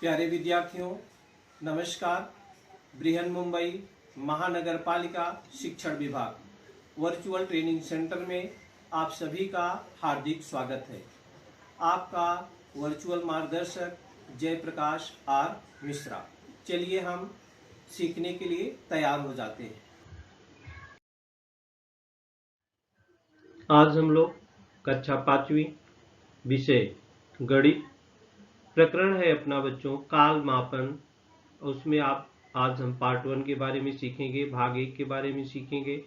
प्यारे विद्यार्थियों, नमस्कार। बृहन मुंबई महानगर पालिका शिक्षण विभाग वर्चुअल ट्रेनिंग सेंटर में आप सभी का हार्दिक स्वागत है। आपका वर्चुअल मार्गदर्शक जयप्रकाश आर मिश्रा। चलिए हम सीखने के लिए तैयार हो जाते हैं। आज हम लोग कक्षा 5वीं विषय गणित प्रकरण है अपना बच्चों काल मापन। उसमें आज हम पार्ट 1 के बारे में सीखेंगे, भाग 1 के बारे में सीखेंगे,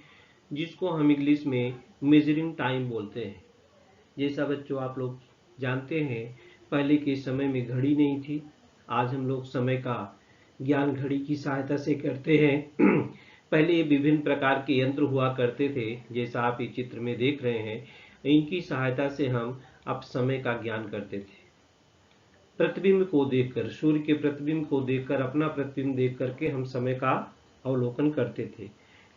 जिसको हम इंग्लिश में मेजरिंग टाइम बोलते हैं। जैसा बच्चों आप लोग जानते हैं, पहले के समय में घड़ी नहीं थी। आज हम लोग समय का ज्ञान घड़ी की सहायता से करते हैं। पहले विभिन्न प्रकार के यंत्र हुआ करते थे, जैसा आप इस चित्र में देख रहे हैं। इनकी सहायता से हम अब समय का ज्ञान करते थे। प्रतिबिंब को देखकर, सूर्य के प्रतिबिंब को देखकर, अपना प्रतिबिंब देख करके हम समय का अवलोकन करते थे।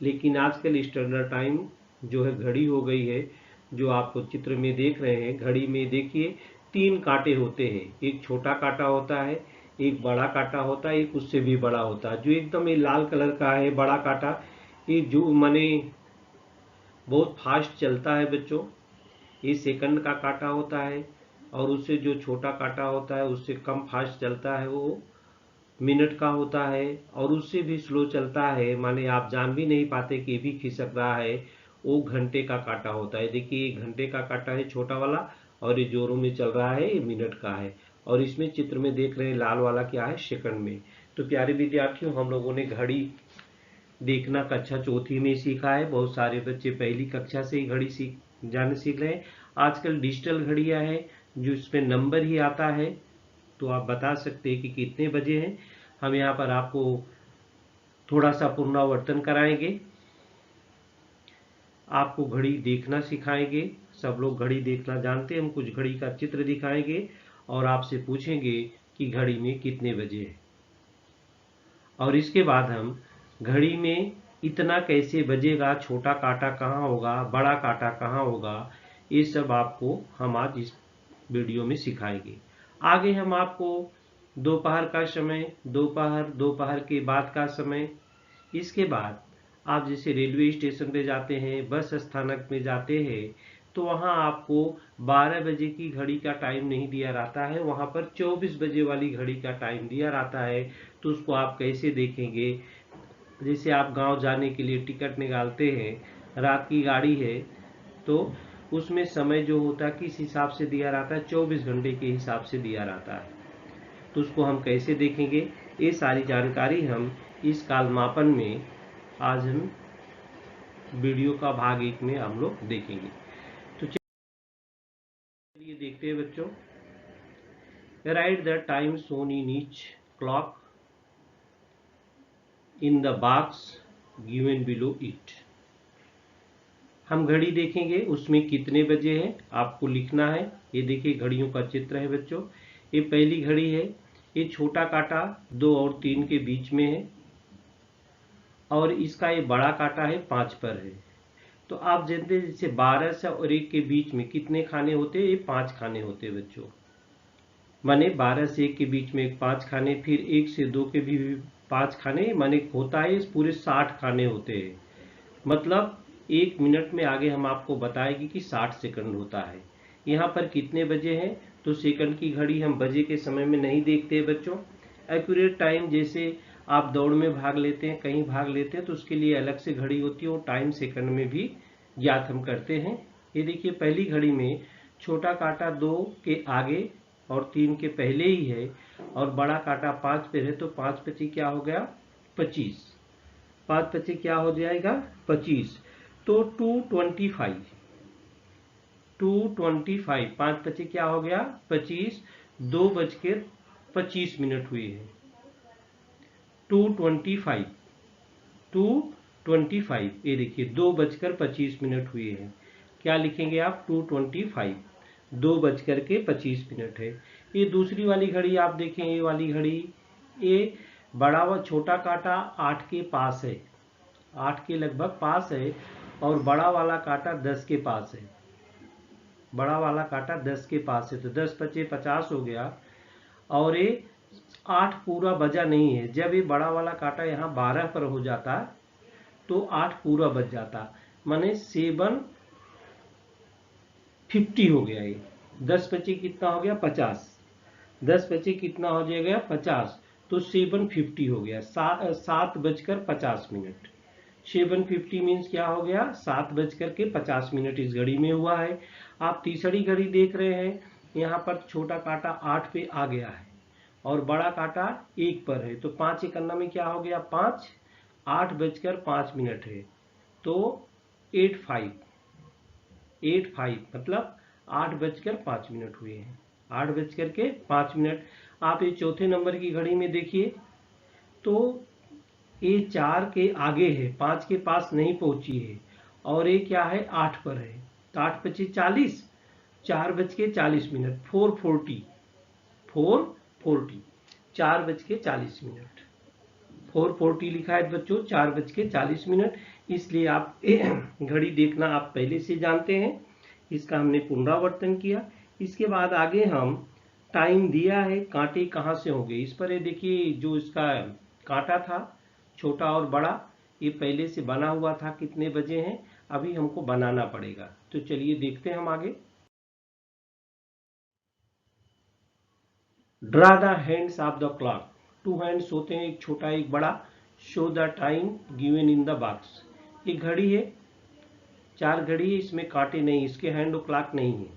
लेकिन आजकल स्टैंडर्ड टाइम जो है घड़ी हो गई है, जो आपको चित्र में देख रहे हैं। घड़ी में देखिए 3 कांटे होते हैं। एक छोटा कांटा होता है, एक बड़ा कांटा होता है, एक उससे भी बड़ा होता है। जो एकदम ये लाल कलर का है बड़ा कांटा, ये जो माने बहुत फास्ट चलता है बच्चों। ये सेकंड का कांटा होता है, और उससे जो छोटा कांटा होता है उससे कम फास्ट चलता है, वो मिनट का होता है। और उससे भी स्लो चलता है, माने आप जान भी नहीं पाते कि ये भी खिसक रहा है, वो घंटे का कांटा होता है। देखिए ये घंटे का कांटा है छोटा वाला, और ये जोरों में चल रहा है, ये मिनट का है। और इसमें चित्र में देख रहे हैं लाल वाला क्या है, सेकंड में। तो प्यारे विद्यार्थियों, हम लोगों ने घड़ी देखना कक्षा 4 में सीखा है। बहुत सारे बच्चे पहली कक्षा से ही घड़ी सीख रहे हैं। आजकल डिजिटल घड़ियां हैं जो इसमें नंबर ही आता है, तो आप बता सकते हैं कि कितने बजे हैं। हम यहाँ पर आपको थोड़ा सा पुनरावर्तन कराएंगे, आपको घड़ी देखना सिखाएंगे। सब लोग घड़ी देखना जानते हैं। हम कुछ घड़ी का चित्र दिखाएंगे और आपसे पूछेंगे कि घड़ी में कितने बजे है। और इसके बाद हम घड़ी में इतना कैसे बजेगा, छोटा कांटा कहाँ होगा, बड़ा कांटा कहाँ होगा, ये सब आपको हम आज इस वीडियो में सिखाएंगे। आगे हम आपको दोपहर का समय, दोपहर के बाद का समय, इसके बाद आप जैसे रेलवे स्टेशन पे जाते हैं, बस स्थानक में जाते हैं, तो वहाँ आपको 12 बजे की घड़ी का टाइम नहीं दिया रहता है, वहाँ पर 24 बजे वाली घड़ी का टाइम दिया रहता है। तो उसको आप कैसे देखेंगे? जैसे आप गांव जाने के लिए टिकट निकालते हैं, रात की गाड़ी है, तो उसमें समय जो होता है किस हिसाब से दिया रहता है, 24 घंटे के हिसाब से दिया रहता है। तो उसको हम कैसे देखेंगे, ये सारी जानकारी हम इस कालमापन में आज हम वीडियो का भाग 1 में हम लोग देखेंगे। तो चलिए देखते हैं बच्चों। Right the time shown in each clock in the box given below it. हम घड़ी देखेंगे, उसमें कितने बजे हैं आपको लिखना है। ये देखिए घड़ियों का चित्र है बच्चों। ये पहली घड़ी है, ये छोटा कांटा 2 और 3 के बीच में है, और इसका ये बड़ा कांटा है 5 पर है। तो आप जानते हैं जैसे 12 से और 1 के बीच में कितने खाने होते हैं, ये 5 खाने होते हैं बच्चों। माने 12 से 1 के बीच में 5 खाने, फिर 1 से 2 के भी 5 खाने, माने होता है पूरे 60 खाने होते हैं। मतलब 1 मिनट में आगे हम आपको बताएंगे कि 60 सेकंड होता है। यहाँ पर कितने बजे हैं, तो सेकंड की घड़ी हम बजे के समय में नहीं देखते हैं बच्चों। एक्यूरेट टाइम, जैसे आप दौड़ में भाग लेते हैं, कहीं भाग लेते हैं, तो उसके लिए अलग से घड़ी होती है, वो टाइम सेकंड में भी ज्ञात हम करते हैं। ये देखिए पहली घड़ी में छोटा कांटा 2 के आगे और 3 के पहले ही है, और बड़ा कांटा 5 पे है, तो 5 पची क्या हो गया, 25। 5 पचे क्या हो जाएगा, 25। तो 225, 5 पचे क्या हो गया, 25। 2:25 हुए हैं। 225, 225, ये देखिए 2:25 हुए हैं। क्या लिखेंगे आप, 225, 2:25 है। ये दूसरी वाली घड़ी आप देखें, ये वाली घड़ी, ये बड़ा व छोटा कांटा 8 के पास है, 8 के लगभग पास है, और बड़ा वाला कांटा 10 के पास है। बड़ा वाला कांटा 10 के पास है, तो 10 पचे 50 हो गया। और ये 8 पूरा बजा नहीं है। जब ये बड़ा वाला कांटा यहाँ 12 पर हो जाता तो 8 पूरा बज जाता, माने 750 हो गया। ये 10 बचे कितना हो गया 50, 10 बचे कितना हो जाएगा 50, तो 750 हो गया। 7:50 750 मीन्स क्या हो गया 7:50 इस घड़ी में हुआ है। आप तीसरी घड़ी देख रहे हैं, यहाँ पर छोटा कांटा 8 पे आ गया है और बड़ा कांटा 1 पर है, तो 5 एकन्ना में क्या हो गया 5, 8:05 है, तो 85 मतलब 8:05 हुए हैं, 8:05। आप ये चौथे नंबर की घड़ी में देखिए तो ये 4 के आगे है, 5 के पास नहीं पहुंची है, और ये क्या है 8 पर है, तो 8:40, 4:40, 4:40, 4:40, 4:40 लिखा है बच्चों, 4:40, इसलिए आप घड़ी देखना आप पहले से जानते हैं। इसका हमने पुनरावर्तन किया। इसके बाद आगे हम टाइम दिया है, कांटे कहाँ से होंगे इस पर। ये देखिए जो इसका कांटा था छोटा और बड़ा, ये पहले से बना हुआ था, कितने बजे हैं अभी हमको बनाना पड़ेगा। तो चलिए देखते हैं हम आगे। Draw the hands of the clock. 2 hands होते हैं, एक छोटा एक बड़ा। Show the time given in the box. ये घड़ी है, 4 घड़ी है, इसमें कांटे नहीं, इसके हैंड और क्लॉक नहीं है,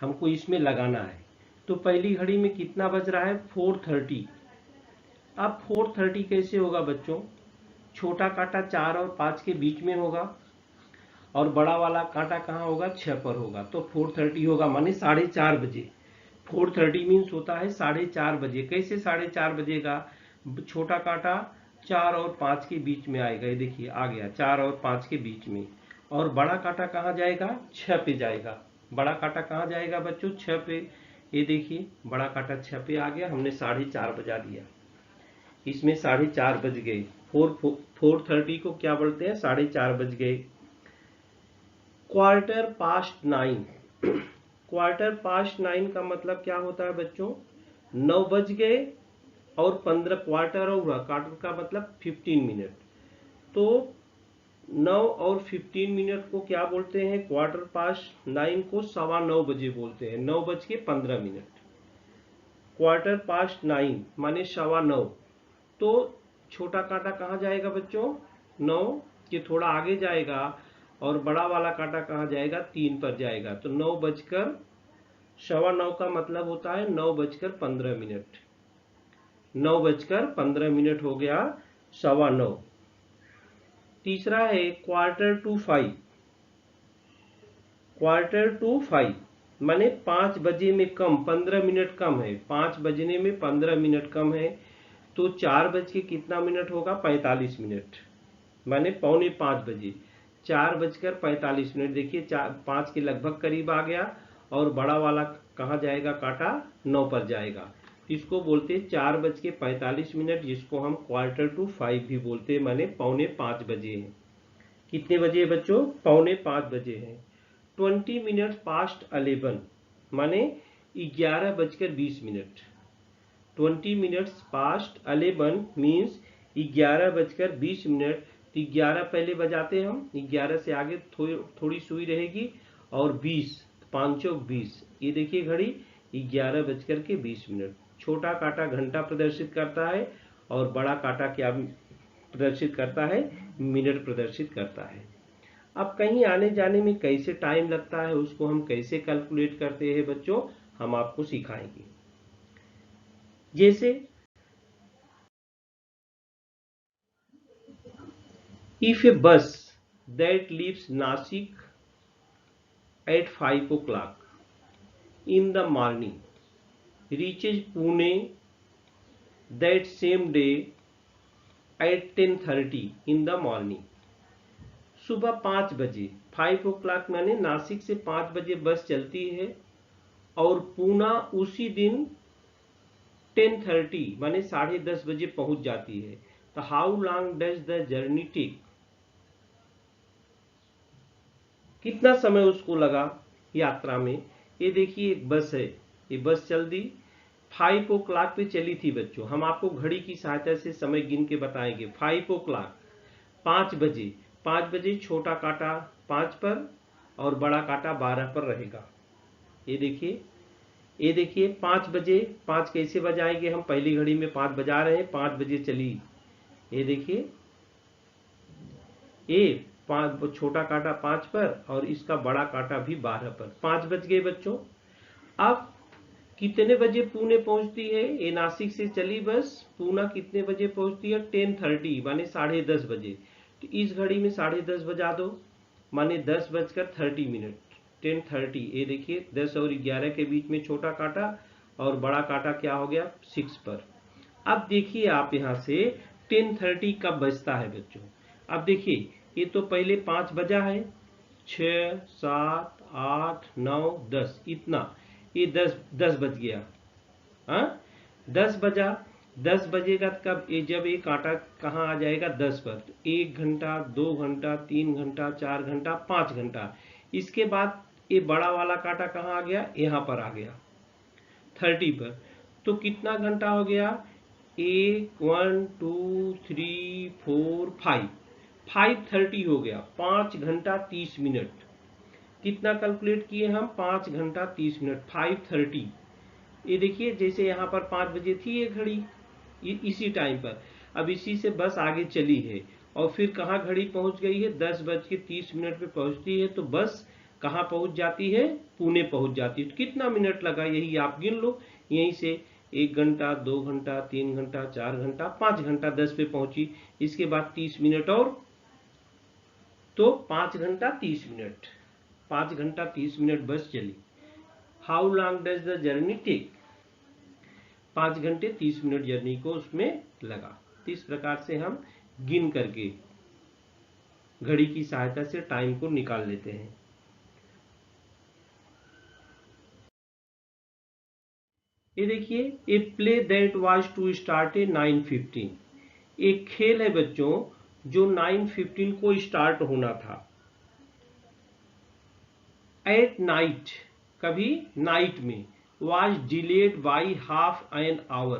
हमको इसमें लगाना है। तो पहली घड़ी में कितना बज रहा है 4:30। अब 4:30 कैसे होगा बच्चों, छोटा कांटा 4 और 5 के बीच में होगा और बड़ा वाला कांटा कहाँ होगा 6 पर होगा, तो 4:30 होगा, माने 4:30 बजे। 4:30 मीन्स होता है 4:30 बजे। कैसे 4:30 बजेगा, छोटा कांटा 4 और 5 के बीच में आएगा, ये देखिए आ गया 4 और 5 के बीच में, और बड़ा कांटा कहाँ जाएगा 6 पे जाएगा। बड़ा कांटा कहाँ जाएगा बच्चों 6 पे, ये देखिए बड़ा कांटा 6 पे आ गया, हमने 4:30 बजा दिया, इसमें 4:30 बज गए। 4:30 को क्या बोलते हैं 4:30 बज गए। 9:15। 9:15 का मतलब क्या होता है बच्चों, 9 बज गए और 15, क्वार्टर हुआ, क्वार्टर का मतलब 15 मिनट, तो 9 और 15 मिनट को क्या बोलते हैं, 9:15 को 9:15 बजे बोलते हैं, 9:15। 9:15 माने 9:15, तो छोटा कांटा कहाँ जाएगा बच्चों 9 के थोड़ा आगे जाएगा, और बड़ा वाला कांटा कहाँ जाएगा 3 पर जाएगा, तो 9:15 का मतलब होता है 9:15। 9:15 हो गया 9:15। तीसरा है 4:45। 4:45 माने 5 बजे में कम, 15 मिनट कम है, 5 बजने में 15 मिनट कम है, तो 4 बज के कितना मिनट होगा 45 मिनट, माने 4:45 बजे। 4:45, देखिए 5 के लगभग करीब आ गया, और बड़ा वाला कहाँ जाएगा कांटा 9 पर जाएगा, इसको बोलते हैं 4:45, जिसको हम 4:45 भी बोलते हैं, माने 4:45 बजे हैं। कितने बजे बच्चों 4:45 बजे हैं। 20 मिनट पास्ट 11 माने 11:20। 20 मिनट्स पास्ट 11 मीन्स 11:20। तो 11 पहले बजाते हम, 11 से आगे थोड़ी सुई रहेगी, और 20, 520, ये देखिए घड़ी 11:20। छोटा कांटा घंटा प्रदर्शित करता है, और बड़ा कांटा क्या प्रदर्शित करता है, मिनट प्रदर्शित करता है। अब कहीं आने जाने में कैसे टाइम लगता है, उसको हम कैसे कैलकुलेट करते हैं बच्चों, हम आपको सिखाएंगे। जैसे if a bus that leaves Nasik at 5 o'clock in the morning reaches Pune that same day at 10:30 in the morning, सुबह 5 बजे, 5 o'clock माने नासिक से 5 बजे बस चलती है, और पूना उसी दिन 10:30 माने 10:30 बजे पहुंच जाती है। तो how long does the journey take, कितना समय उसको लगा यात्रा में। ये देखिए एक बस है, ये बस चल दी 5 o'clock पे चली थी बच्चों। हम आपको घड़ी की सहायता से समय गिन के बताएंगे। 5 o'clock 5 बजे, 5 बजे छोटा कांटा 5 पर और बड़ा कांटा 12 पर रहेगा। ये देखिए 5 बजे, 5 कैसे बजाएंगे हम? पहली घड़ी में 5 बजा रहे हैं, 5 बजे चली। ये देखिए ये 5 छोटा कांटा 5 पर और इसका बड़ा कांटा भी 12 पर। 5 बज गए बच्चों। अब कितने बजे पुणे पहुंचती है? ये नासिक से चली बस, पूना कितने बजे पहुंचती है? 10:30 माने 10:30 बजे। तो इस घड़ी में 10:30 बजा दो, माने 10:30 10:30। ये देखिए 10 और 11 के बीच में छोटा कांटा और बड़ा कांटा क्या हो गया? 6 पर। अब देखिए आप यहाँ से 10:30 कब बजता है बच्चों? अब देखिए ये तो पहले 5 बजा है, 6, 7, 8, 9, 10, इतना, ये 10 बज गया। हाँ 10 बजा, 10 बजेगा कब? ये जब ये कांटा कहाँ आ जाएगा? 10 पर। तो 1 घंटा, 2 घंटा, 3 घंटा, 4 घंटा, 5 घंटा। इसके बाद ये बड़ा वाला कांटा कहाँ आ गया? यहाँ पर आ गया 30 पर। तो कितना घंटा हो गया? 1, 2, 3, 4, 5, 5:30 हो गया। 5 घंटा 30 मिनट। कितना कैलकुलेट किए हम? 5 घंटा 30 मिनट, 5:30। ये देखिए जैसे यहाँ पर 5 बजे थी ये घड़ी, इसी टाइम पर। अब इसी से बस आगे चली है और फिर कहाँ घड़ी पहुंच गई है? 10:30 पे पहुंचती है। तो बस कहाँ पहुंच जाती है? पुणे पहुंच जाती है। तो कितना मिनट लगा यही आप गिन लो। यहीं से 1 घंटा, 2 घंटा, 3 घंटा, 4 घंटा, 5 घंटा 10 पे पहुंची। इसके बाद 30 मिनट और, तो 5 घंटा 30 मिनट। 5 घंटा 30 मिनट बस चली। How long does the journey take? 5 घंटे 30 मिनट जर्नी को उसमें लगा। तो इस प्रकार से हम गिन करके घड़ी की सहायता से टाइम को निकाल लेते हैं। ये देखिए a play that was to start a 9:15। एक खेल है बच्चों जो 9:15 को स्टार्ट होना था। एट नाइट, कभी नाइट में, was delayed by half an hour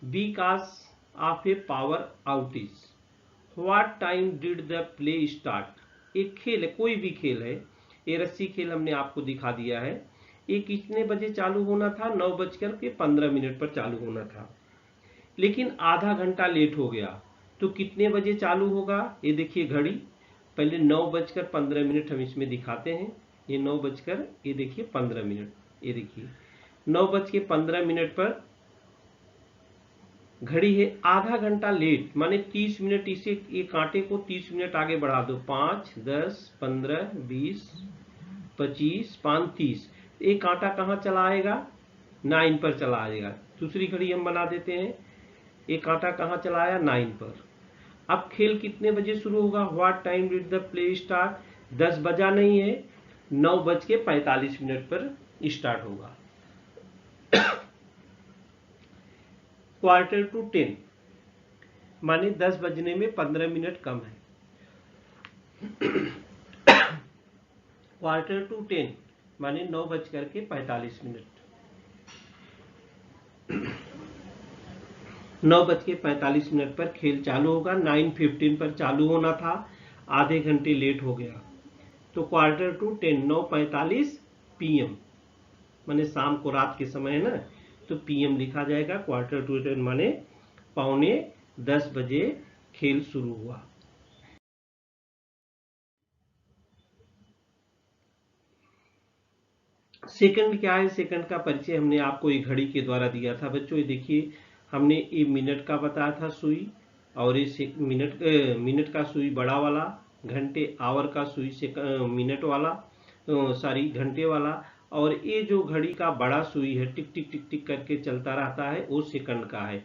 because of a power outage. What time did the play start? एक खेल है, कोई भी खेल है, ये रस्सी खेल हमने आपको दिखा दिया है। ये कितने बजे चालू होना था? 9:15 पर चालू होना था, लेकिन आधा घंटा लेट हो गया। तो कितने बजे चालू होगा? ये देखिए घड़ी, पहले 9:15 हम इसमें दिखाते हैं। ये 9 ये देखिए 15। ये देखिए 9:15 पर घड़ी है, आधा घंटा लेट माने 30 मिनट। इसे ये कांटे को 30 मिनट आगे बढ़ा दो, 5, 10, 15, 20, 25, 5, 30। ये कांटा कहाँ चला आएगा? 9 पर चला आएगा। दूसरी घड़ी हम बना देते हैं। ये कांटा कहाँ चला आया? 9 पर। अब खेल कितने बजे शुरू होगा? What time did the play start? 10 बजा नहीं है, 9:45 पर स्टार्ट होगा। 9:45 माने 10 बजने में 15 मिनट कम है। 9:45 माने 9:45। 9:45 पर खेल चालू होगा। 9:15 पर चालू होना था, आधे घंटे लेट हो गया। तो 9:45 9:45 PM माने शाम को, रात के समय है ना, तो PM लिखा जाएगा। 9:45 माने 9:45 बजे खेल शुरू हुआ। सेकंड क्या है? सेकंड का परिचय हमने आपको एक घड़ी के द्वारा दिया था बच्चों। ये देखिए हमने ये मिनट का बताया था सुई, और ये मिनट का सुई बड़ा वाला, घंटे आवर का सुई से मिनट वाला, सॉरी घंटे वाला, और ये जो घड़ी का बड़ा सुई है टिक टिक टिक टिक करके चलता रहता है, वो सेकंड का है।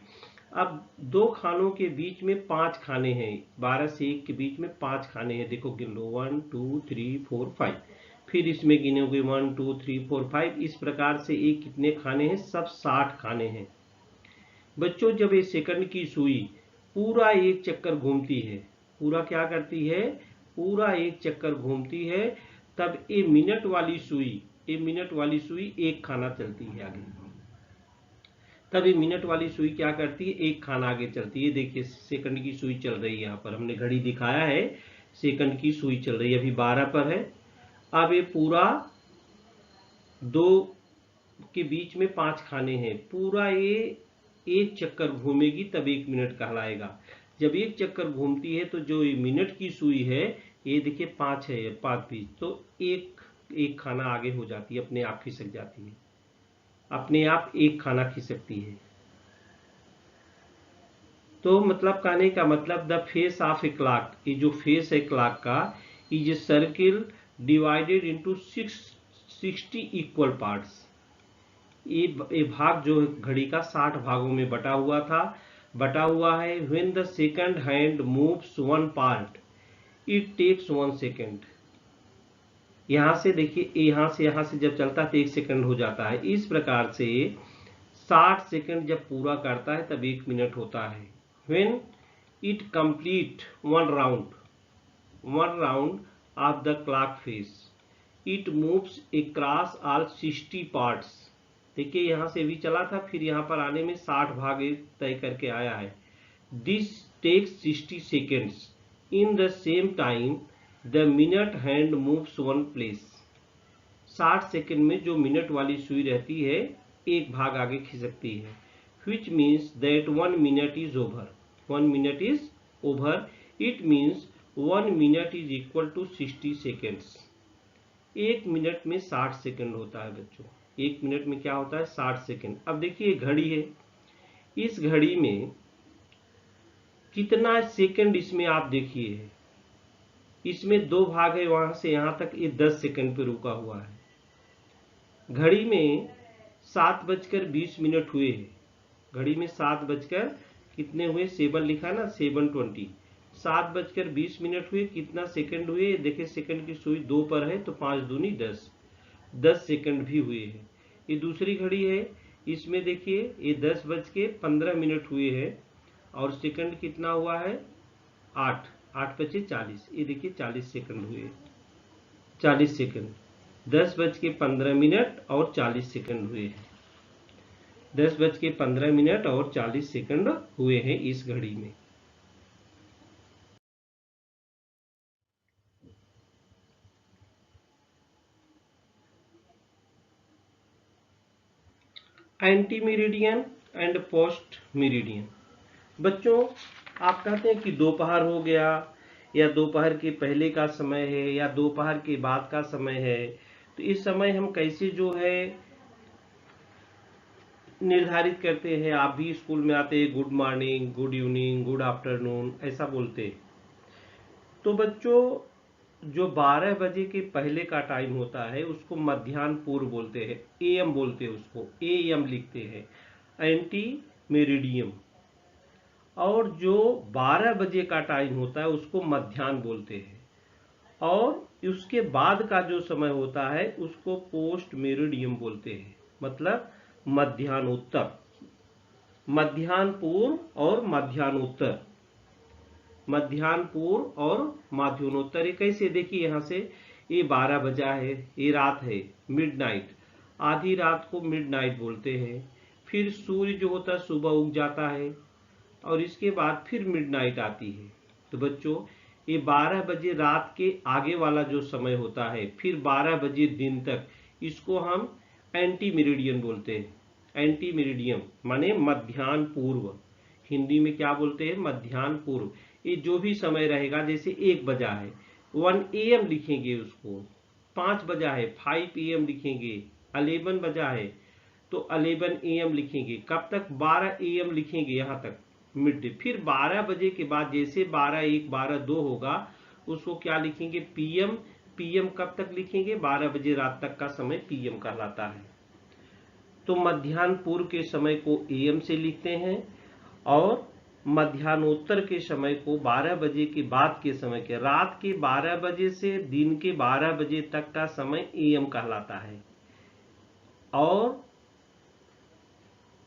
अब 2 खानों के बीच में 5 खाने हैं, 12 से 1 के बीच में 5 खाने हैं। देखो गिन लो, 1, 2, 3, 4, 5। फिर इसमें गिनोगे 1, 2, 3, 4, 5। इस प्रकार से ये कितने खाने हैं? सब 60 खाने हैं बच्चों। जब ये सेकंड की सुई पूरा एक चक्कर घूमती है, पूरा क्या करती है? पूरा एक चक्कर घूमती है, तब ये मिनट वाली सुई एक खाना चलती है आगे। तब ये मिनट वाली सुई क्या करती है, एक खाना आगे चलती है। देखिए सेकंड की सुई चल रही है, यहाँ पर हमने घड़ी दिखाया है, सेकंड की सुई चल रही है, अभी 12 पर है। अब ये पूरा 2 के बीच में 5 खाने हैं, पूरा ये एक चक्कर घूमेगी तब 1 मिनट कहलाएगा। जब एक चक्कर घूमती है तो जो ये मिनट की सुई है, ये देखिए 5 है, 5 बीच, तो एक खाना आगे हो जाती है, अपने आप खिसक जाती है, अपने आप एक खाना खिसकती है। तो मतलब कहने का मतलब the face of a clock, ये जो फेस है क्लॉक का, is a circle divided into 60 equal parts. ये भाग जो घड़ी का 60 भागों में बटा हुआ है। When the second hand moves one part it takes 1 second. यहाँ से देखिए, यहाँ से जब चलता है तो 1 सेकंड हो जाता है। इस प्रकार से 60 सेकंड जब पूरा करता है तब 1 मिनट होता है। When it complete one round of the clock face it moves across all 60 parts. देखिए यहाँ से भी चला था, फिर यहाँ पर आने में 60 भाग तय करके आया है। This takes 60 seconds. In the same time the minute hand moves one place. 60 second में जो मिनट वाली सुई रहती है, एक भाग आगे खिसकती है। which means that 1 minute is over. 1 minute is over. It means 1 minute is equal to 60 seconds. 1 minute में 60 सेकंड होता है बच्चों। 1 मिनट में क्या होता है, 60 सेकंड। अब देखिए घड़ी है, इस घड़ी में कितना सेकंड इसमें आप देखिए है, इसमें 2 भाग है, वहां से यहां तक ये 10 सेकंड पे रुका हुआ है। घड़ी में 7:20 हुए हैं। घड़ी में 7 बजकर कितने हुए, 7 लिखा ना, 7:20। 7:20 हुए, कितना सेकंड हुए देखिए, सेकंड की सुई 2 पर है तो 5 दूनी 10, 10 सेकंड भी हुए हैं। ये दूसरी घड़ी है, इसमें देखिए ये 10:15 हुए हैं और सेकंड कितना हुआ है, 8, 8:40, ये देखिए 40 सेकंड हुए, 40 सेकंड। 10:15 और 40 सेकंड हुए हैं। 10:15 और 40 सेकंड हुए हैं इस घड़ी में। Anti meridian and post meridian. बच्चों आप कहते हैं कि दोपहर हो गया, या दोपहर के पहले का समय है, या दोपहर के बाद का समय है, तो इस समय हम कैसे जो है निर्धारित करते हैं। आप भी स्कूल में आते हैं, good morning, good evening, good afternoon ऐसा बोलते हैं। तो बच्चों जो 12 बजे के पहले का टाइम होता है उसको मध्याह्न पूर्व बोलते हैं, एएम बोलते हैं, उसको एएम लिखते हैं, एंटी मेरिडियम। और जो 12 बजे का टाइम होता है उसको मध्याह्न बोलते हैं, और उसके बाद का जो समय होता है उसको पोस्ट मेरिडियम बोलते हैं, मतलब मध्याह्नोत्तर, मध्याह्न पूर्व और मध्याह्नोत्तर, मध्याह्न पूर्व और मध्याह्नोत्तर। ये कैसे, देखिए यहाँ से ये 12 बजा है, ये रात है, मिडनाइट, आधी रात को मिडनाइट बोलते हैं। फिर सूर्य जो होता है सुबह उग जाता है और इसके बाद फिर मिडनाइट आती है। तो बच्चों ये 12 बजे रात के आगे वाला जो समय होता है, फिर 12 बजे दिन तक, इसको हम एंटी मेरिडियन बोलते हैं। एंटी मेरिडियम माने मध्याह्न पूर्व, हिंदी में क्या बोलते हैं, मध्याह्न पूर्व। ये जो भी समय रहेगा, जैसे 1 बजा है 1 AM लिखेंगे उसको, 5 बजा है 5 AM लिखेंगे, 11 बजा है तो 11 AM लिखेंगे, कब तक, 12 AM लिखेंगे यहाँ तक मिड डे। फिर 12 बजे के बाद जैसे 12:01 12:02 होगा उसको क्या लिखेंगे, PM। PM कब तक लिखेंगे, 12 बजे रात तक का समय PM कहलाता है। तो मध्याह्न पूर्व के समय को AM से लिखते हैं और मध्याह्नोत्तर के समय को 12 बजे के बाद के समय के, रात के 12 बजे से दिन के 12 बजे तक का समय AM कहलाता है, और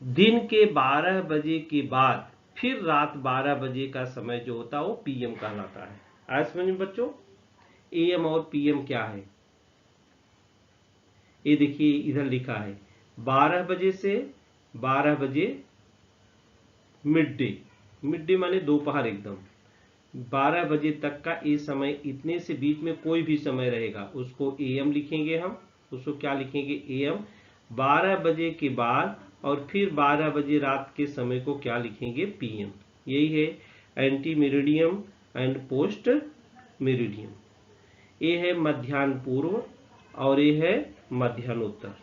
दिन के 12 बजे के बाद फिर रात 12 बजे का समय जो होता है वो PM कहलाता है। आज समझिए बच्चों AM और PM क्या है। ये देखिए इधर लिखा है 12 बजे से 12 बजे मिड डे, मिड डे माने दोपहर एकदम, 12 बजे तक का ये समय, इतने से बीच में कोई भी समय रहेगा उसको एएम लिखेंगे हम, उसको क्या लिखेंगे एएम। 12 बजे के बाद और फिर 12 बजे रात के समय को क्या लिखेंगे पीएम। यही है anti meridiem and post meridiem. ये है मध्याह्न पूर्व और ये है मध्याह्नोत्तर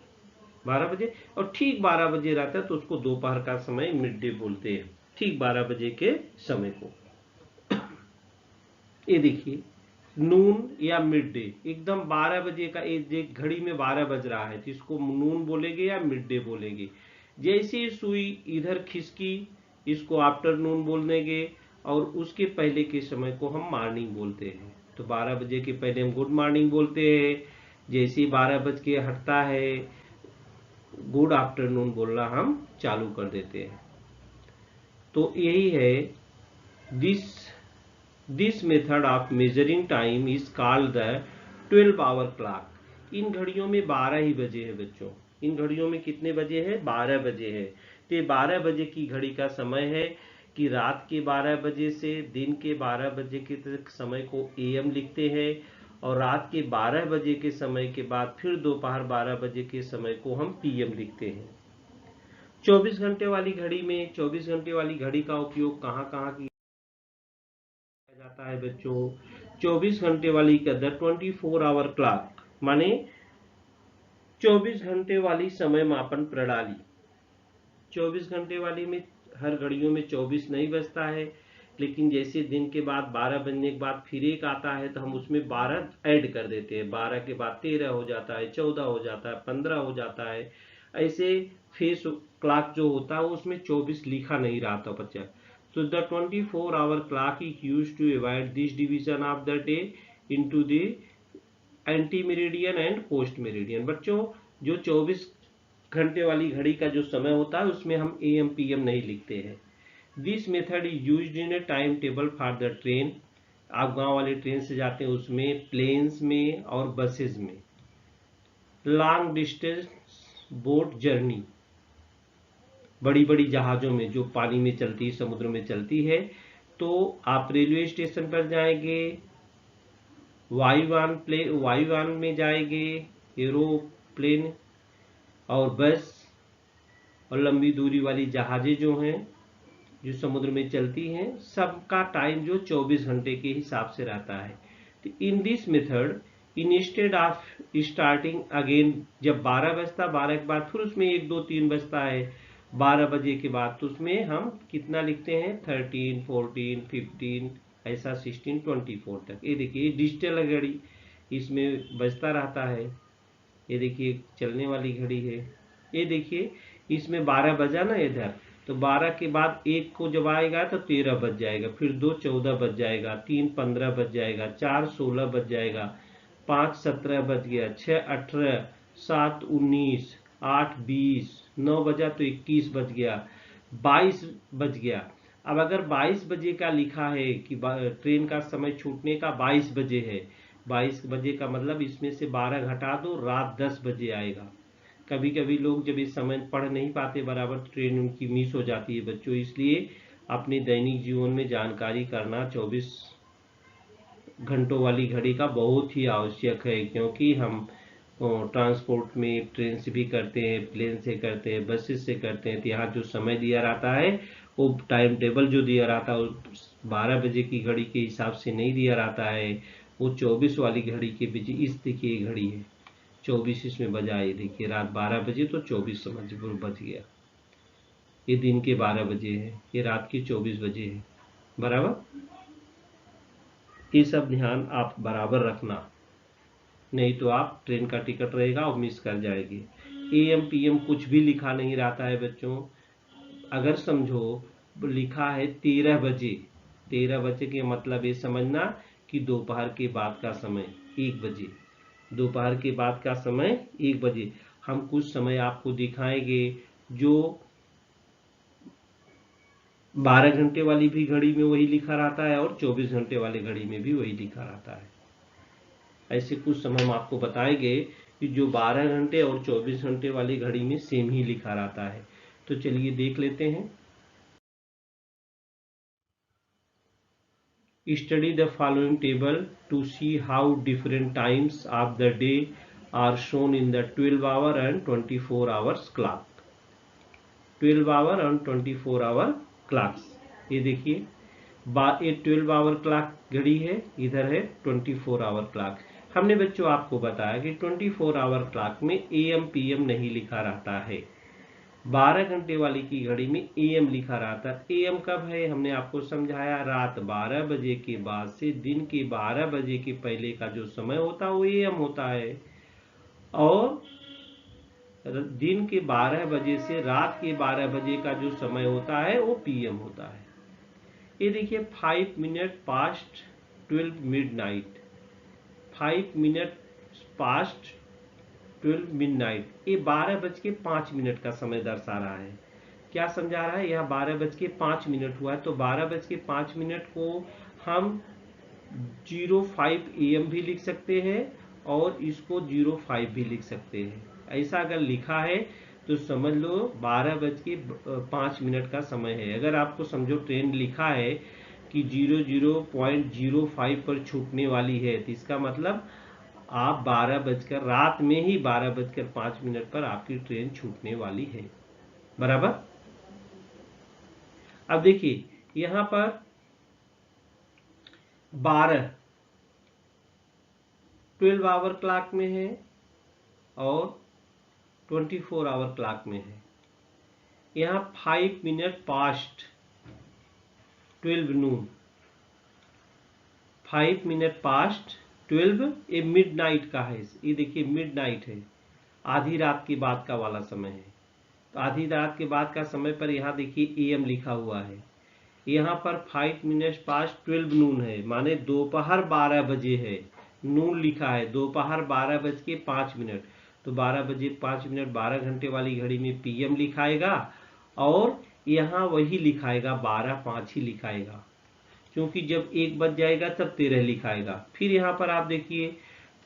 12 बजे, और ठीक 12 बजे रहता है तो उसको दोपहर का समय मिड डे बोलते हैं, ठीक 12 बजे के समय को। ये देखिए नून या मिड डे, एकदम 12 बजे का, एक घड़ी में 12 बज रहा है तो इसको नून बोलेंगे या मिड डे बोलेंगे। जैसे सुई इधर खिसकी इसको आफ्टरनून बोल देंगे, और उसके पहले के समय को हम मॉर्निंग बोलते हैं। तो 12 बजे के पहले हम गुड मॉर्निंग बोलते हैं, जैसे 12 बज के हटता है गुड आफ्टरनून बोलना हम चालू कर देते हैं। तो यही है this method of measuring time is called the 12 hour clock. इन घड़ियों में 12 ही बजे है बच्चों, इन घड़ियों में कितने बजे है 12 बजे है। तो ये 12 बजे की घड़ी का समय है कि रात के 12 बजे से दिन के 12 बजे के तक समय को एएम लिखते हैं, और रात के 12 बजे के समय के बाद फिर दोपहर 12 बजे के समय को हम पीएम लिखते हैं। 24 घंटे वाली घड़ी में 24 घंटे वाली घड़ी का उपयोग कहाँ कहाँ किया जाता है बच्चों। 24 घंटे वाली का 24 आवर क्लॉक माने 24 घंटे वाली समय मापन प्रणाली। 24 घंटे वाली में हर घड़ियों में 24 नहीं बजता है, लेकिन जैसे दिन के बाद 12 बजने के बाद फिर एक आता है तो हम उसमें 12 ऐड कर देते हैं, 12 के बाद 13 हो जाता है, 14 हो जाता है, 15 हो जाता है। ऐसे फेस क्लॉक जो होता है उसमें 24 लिखा नहीं रहा था बच्चा। So the 24-hour clock is used to avoid this division of the day into the anti-meridian and post-meridian। बच्चों जो 24 घंटे वाली घड़ी का जो समय होता है उसमें हम AM PM नहीं लिखते हैं। This method is used in a timetable for the train। आप गांव वाले ट्रेन से जाते हैं उसमें, प्लेन्स में और बसेस में। लॉन्ग डिस्टेंस बोट जर्नी, बड़ी बड़ी जहाज़ों में जो पानी में चलती है, समुद्र में चलती है, तो आप रेलवे स्टेशन पर जाएंगे, वायुयान में जाएंगे, एरोप्लेन और बस, और लंबी दूरी वाली जहाज़ें जो हैं जो समुद्र में चलती हैं, सबका टाइम जो 24 घंटे के हिसाब से रहता है। तो in this method instead of starting again, जब 12 बजता 12 के बाद फिर उसमें 1 2 3 बजता है 12 बजे के बाद, तो उसमें हम कितना लिखते हैं 13 14 15 ऐसा 16 24 तक। ये देखिए डिजिटल घड़ी, इसमें बजता रहता है। ये देखिए चलने वाली घड़ी है, ये देखिए इसमें 12 बजा ना इधर, तो 12 के बाद 1 को जब आएगा तो 13 बज जाएगा, फिर 2 14 बज जाएगा, 3 15 बज जाएगा, 4 16 बज जाएगा, 5 17 बज गया, 6 18, 7 19, 8 20, 9 बजा तो 21 बज गया, 22 बज गया। अब अगर 22 बजे का लिखा है कि ट्रेन का समय छूटने का 22 बजे है, 22 बजे का मतलब इसमें से 12 घटा दो, रात 10 बजे आएगा। कभी कभी लोग जब इस समय पढ़ नहीं पाते बराबर, ट्रेन उनकी मिस हो जाती है बच्चों, इसलिए अपने दैनिक जीवन में जानकारी करना 24 घंटों वाली घड़ी का बहुत ही आवश्यक है, क्योंकि हम ट्रांसपोर्ट में ट्रेन से भी करते हैं, प्लेन से करते हैं, बसेस से करते हैं, तो यहाँ जो समय दिया रहता है वो टाइम टेबल जो दिया रहता है वो 12 बजे की घड़ी के हिसाब से नहीं दिया रहता है, वो 24 वाली घड़ी के बीच। इस देखिए घड़ी है 24 इसमें बजा, ये देखिए रात 12 बजे तो 24 समझ बज गया, ये दिन के 12 बजे है, ये रात के 24 बजे है बराबर। ये सब ध्यान आप बराबर रखना, नहीं तो आप ट्रेन का टिकट रहेगा और मिस कर जाएंगे। AM PM कुछ भी लिखा नहीं रहता है बच्चों। अगर समझो लिखा है 13 बजे, 13 बजे के मतलब ये समझना कि दोपहर के बाद का समय 1 बजे, दोपहर के बाद का समय 1 बजे। हम कुछ समय आपको दिखाएंगे जो 12 घंटे वाली भी घड़ी में वही लिखा रहता है और 24 घंटे वाली घड़ी में भी वही लिखा रहता है। ऐसे कुछ समय हम आपको बताएंगे कि जो 12 घंटे और 24 घंटे वाली घड़ी में सेम ही लिखा रहता है। तो चलिए देख लेते हैं। Study the following table to see how different times of the day are shown in the 12-hour and 24 hours clock. 12-hour and 24-hour clocks. ये देखिए, ये 12-hour clock घड़ी है, इधर है 24-hour clock। हमने बच्चों आपको बताया कि 24-hour clock में AM PM नहीं लिखा रहता है। 12 घंटे वाली की घड़ी में AM लिखा रहता है। AM कब है, हमने आपको समझाया, रात 12 बजे के बाद से दिन के 12 बजे के पहले का जो समय होता है वो AM होता है, और दिन के 12 बजे से रात के 12 बजे का जो समय होता है वो PM होता है। ये देखिए 5 minute past 12 midnight, 5 minute past 12 midnight, ये 12:05 का समय दर्शा रहा है। क्या समझा रहा है, यह 12:05 हुआ है, तो 12:05 को हम 05 AM भी लिख सकते हैं और इसको 05 भी लिख सकते हैं। ऐसा अगर लिखा है तो समझ लो 12:05 का समय है। अगर आपको समझो ट्रेन लिखा है कि 00.05 पर छूटने वाली है, तो इसका मतलब आप रात में ही 12:05 पर आपकी ट्रेन छूटने वाली है, बराबर। अब देखिए यहां पर 12 क्लॉक में है और 24 क्लॉक में है। यहाँ 5 मिनट पास्ट 12 नून, 5 मिनट पास्ट 12 ये मिडनाइट का है। ये देखिए मिडनाइट है, आधी रात के बाद का वाला समय है। तो आधी रात के बाद का समय पर यहाँ देखिए AM लिखा हुआ है। यहाँ पर 5 मिनट पास्ट 12 नून है, माने दोपहर 12 बजे है। नून लिखा है, दोपहर 12:05। तो 12:05 12 घंटे वाली घड़ी में PM लिखाएगा और यहाँ वही लिखाएगा 12:05 ही लिखाएगा, क्योंकि जब 1 बज जाएगा तब 13 लिखाएगा। फिर यहाँ पर आप देखिए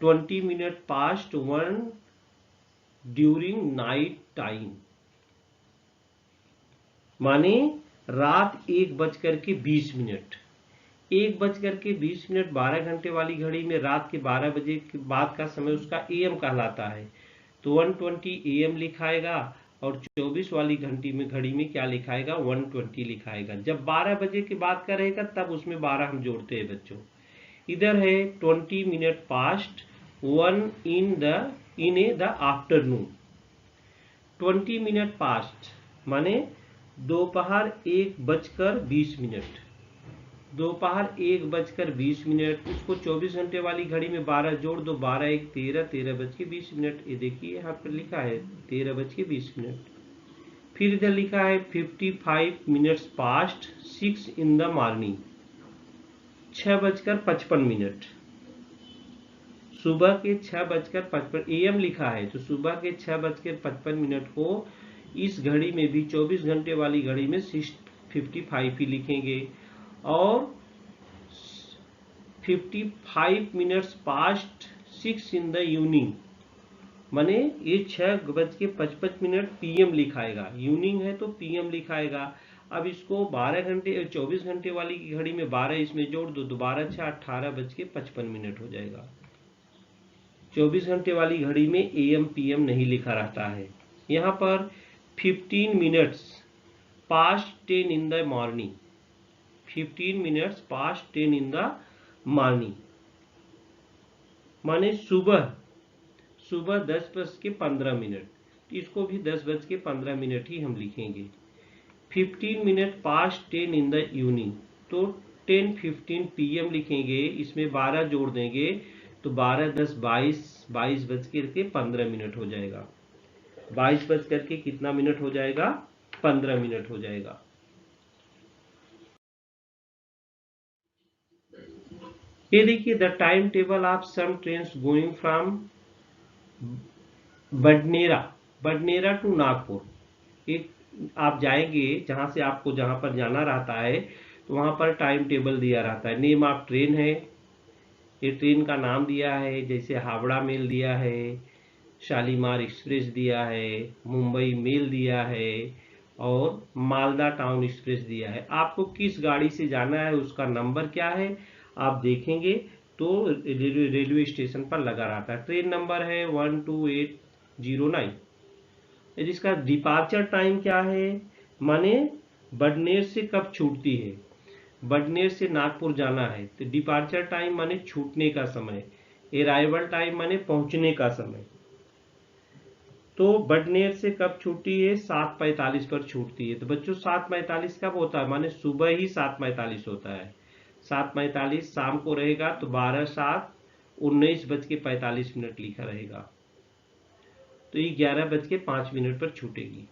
20 minute past 1 during night time, माने रात 1:20। 1:20 12 घंटे वाली घड़ी में रात के 12 बजे के बाद का समय उसका AM कहलाता है। तो 120 AM लिखाएगा और 24 वाली घड़ी में क्या लिखाएगा, 120 लिखाएगा। जब 12 बजे के बाद का रहेगा तब उसमें 12 हम जोड़ते हैं बच्चों। इधर है 20 minute past 1 in the afternoon. 20 minute past माने दोपहर 1:20। दोपहर 1:20, उसको 24 घंटे वाली घड़ी में 12 जोड़ दो, 12 1 13, 13:20। ये देखिए यहाँ पर लिखा है 13:20। फिर इधर लिखा है 55 minutes past 6 in the morning, 6:55। सुबह के 6:55 AM लिखा है, तो सुबह के 6:55 को इस घड़ी में भी 24 घंटे वाली घड़ी में 55 ही लिखेंगे। और 55 minutes past 6 in the evening, माने ये 6:55 PM लिखाएगा। इवनिंग है तो PM लिखाएगा। अब इसको 24 घंटे वाली की घड़ी में 12 इसमें जोड़ दो, तो 12 6 18:55 हो जाएगा। 24 घंटे वाली घड़ी में AM PM नहीं लिखा रहता है। यहाँ पर 15 minutes past 10 in the morning, 15 minutes past 10 in the morning, माने सुबह 10:15। इसको भी 10:15 ही हम लिखेंगे। 15 minute past 10 in the evening, तो 10:15 PM लिखेंगे। इसमें 12 जोड़ देंगे तो 12 10 22:15 हो जाएगा। 22 कितना मिनट हो जाएगा, 15 मिनट हो जाएगा। ये देखिए the time table of some trains going from Badnera to Nagpur. एक आप जाएंगे जहां से आपको जहां पर जाना रहता है तो वहां पर टाइम टेबल दिया रहता है। नेम ऑफ ट्रेन है, ये ट्रेन का नाम दिया है, जैसे हावड़ा मेल दिया है, शालीमार एक्सप्रेस दिया है, मुंबई मेल दिया है, और मालदा टाउन एक्सप्रेस दिया है। आपको किस गाड़ी से जाना है, उसका नंबर क्या है आप देखेंगे तो रेलवे स्टेशन पर लगा रहता है। ट्रेन नंबर है 12809। इसका डिपार्चर टाइम क्या है, माने बडनेर से कब छूटती है। बडनेर से नागपुर जाना है तो डिपार्चर टाइम माने छूटने का समय, अराइवल टाइम माने पहुंचने का समय। तो बडनेर से कब छूटती है, 7:45 पर छूटती है। तो बच्चों 7:45 कब होता है, माने सुबह ही 7:45 होता है। 7:45 शाम को रहेगा तो 12:07 19:45 लिखा रहेगा, तो ये 11:05 पर छूटेगी।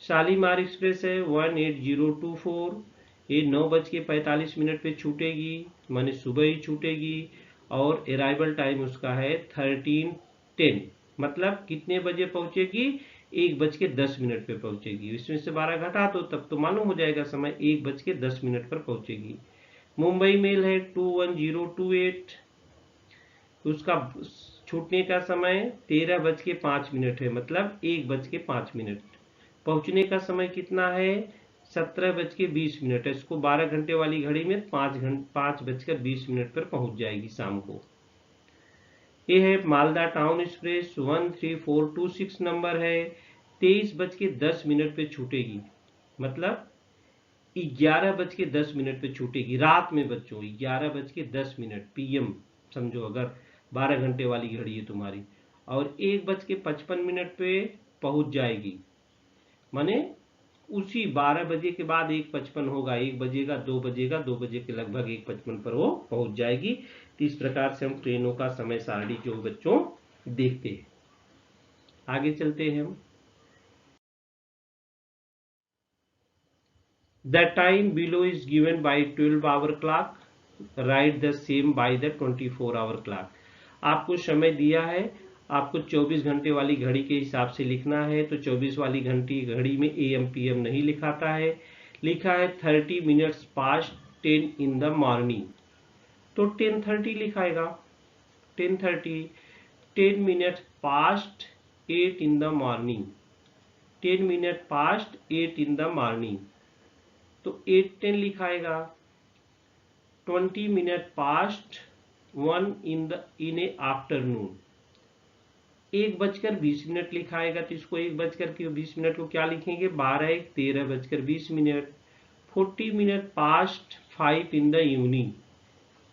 शालीमार एक्सप्रेस है 18024, ये 9:45 पे छूटेगी, माने सुबह ही छूटेगी। और अराइवल टाइम उसका है 13:10, मतलब कितने बजे पहुंचेगी, 1:10 पे पहुंचेगी। इसमें से 12 घटा दो तब तो मालूम हो जाएगा समय, 1:10 पर पहुंचेगी। मुंबई मेल है 21028, उसका छूटने का समय 13:05 है, मतलब 1:05। पहुंचने का समय कितना है, 17:20 है। इसको 12 घंटे वाली घड़ी में 5:20 पर पहुंच जाएगी शाम को। ये है मालदा टाउन एक्सप्रेस 13426 नंबर है, 23:10 पे छूटेगी, मतलब 11:10 पे छूटेगी रात में बच्चों, 11:10 PM समझो, अगर 12 घंटे वाली घड़ी है तुम्हारी। और 1:55 पे पहुंच जाएगी, माने उसी 12 बजे के बाद 1:55 होगा, 1 बजेगा 2 बजेगा, 2 बजे के लगभग 1:55 पर वो पहुंच जाएगी। तो इस प्रकार से हम ट्रेनों का समय सारणी जो बच्चों देखते हैं। आगे चलते हैं हम। The time below is given by 12-hour clock. Write the same by the 24-hour clock. आपको समय दिया है, आपको 24 घंटे वाली घड़ी के हिसाब से लिखना है। तो 24 वाली घड़ी में AM PM नहीं लिखाता है, लिखा है 30 minutes past 10 in the morning, तो 10:30 लिखाएगा। 10:30, 10 minutes past 8 in the morning, 10 minutes past 8 in the morning, तो 8:10 लिखाएगा। 20 minutes past 1 in a afternoon, 1:20 लिखाएगा। तो इसको 1:20 को क्या लिखेंगे, 12 13:20। 40 minutes past 5 in the evening,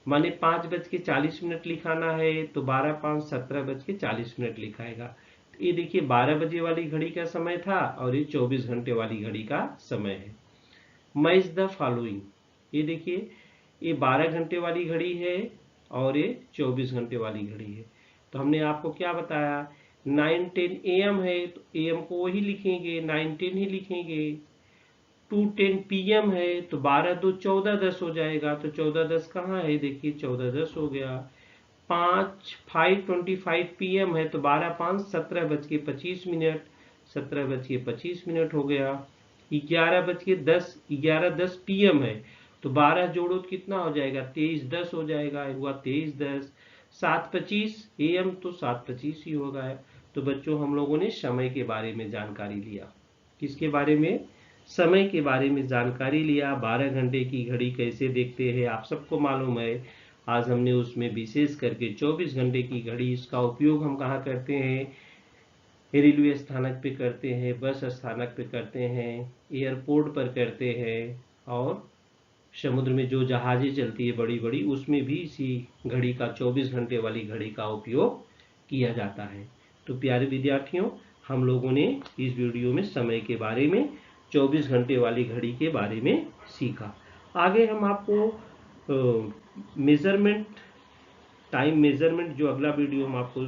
माने 5:40 लिखाना है, तो 12 5 17:40 लिखाएगा। तो ये देखिए 12 बजे वाली घड़ी का समय था और ये 24 घंटे वाली घड़ी का समय है। मैच द फॉलोइंग, ये देखिए ये 12 घंटे वाली घड़ी है और ये 24 घंटे वाली घड़ी है। तो हमने आपको क्या बताया, 9:10 AM है तो AM को वही लिखेंगे, 9:10 ही लिखेंगे। 2:10 PM है तो 12 2 14:10 हो जाएगा, तो 14:10 कहाँ है, देखिए 14:10 हो गया। 5:25 PM है तो 12 5 17:25, 17:25 हो गया। 11:10 PM है तो 12 जोड़ो तो कितना हो जाएगा, 23:10 हो जाएगा, हुआ 23:10। 7:25 AM तो 7:25 ही होगा। तो बच्चों हम लोगों ने समय के बारे में जानकारी लिया, किसके बारे में, समय के बारे में जानकारी लिया। 12 घंटे की घड़ी कैसे देखते हैं आप सबको मालूम है। आज हमने उसमें विशेष करके 24 घंटे की घड़ी, इसका उपयोग हम कहाँ करते हैं, रेलवे स्थानक पे करते हैं, बस स्थानक पे करते हैं, एयरपोर्ट पर करते हैं, और समुद्र में जो जहाजें चलती है बड़ी बड़ी, उसमें भी इसी घड़ी का 24 घंटे वाली घड़ी का उपयोग किया जाता है। तो प्यारे विद्यार्थियों, हम लोगों ने इस वीडियो में समय के बारे में, 24 घंटे वाली घड़ी के बारे में सीखा। आगे हम आपको मेजरमेंट, टाइम मेजरमेंट जो अगला वीडियो हम आपको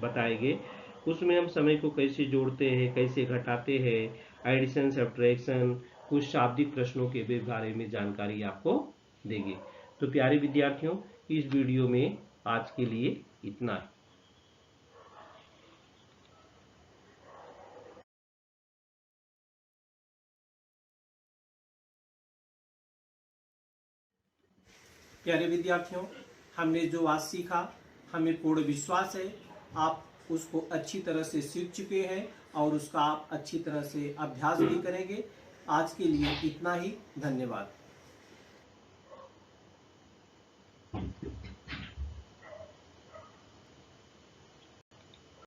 बताएंगे, उसमें हम समय को कैसे जोड़ते हैं, कैसे घटाते हैं, एडिशन सब्ट्रैक्शन, कुछ शाब्दिक प्रश्नों के बारे में जानकारी आपको देंगे। तो प्यारे विद्यार्थियों, इस वीडियो में आज के लिए इतना है। प्यारे विद्यार्थियों, हमने जो आज सीखा, हमें पूर्ण विश्वास है आप उसको अच्छी तरह से सीख चुके हैं और उसका आप अच्छी तरह से अभ्यास भी करेंगे। आज के लिए इतना ही। धन्यवाद।